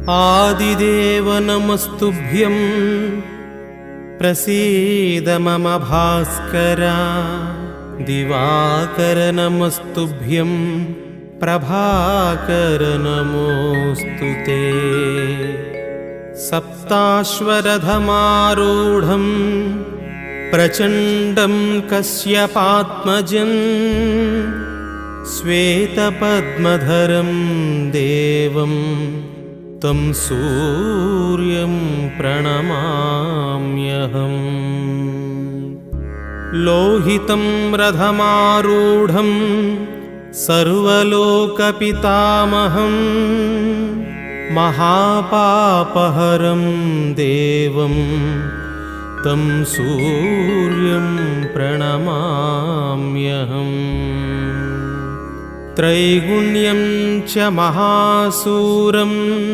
आदिदेव नमस्तुभ्यं प्रसीद मम भास्कर। दिवाकर नमस्तुभ्यं प्रभाकर नमोऽस्तु ते। सप्ताश्वरथमारूढं प्रचण्डं कश्यपात्मजं श्वेतपद्मधरं देवं तं सूर्यं प्रणमाम्यहम्। लोहितं रथमारूढं सर्वलोकपितामहं महापापहरं देवं तं सूर्यं प्रणमाम्यहम्। त्रैगुण्यं च महासूरं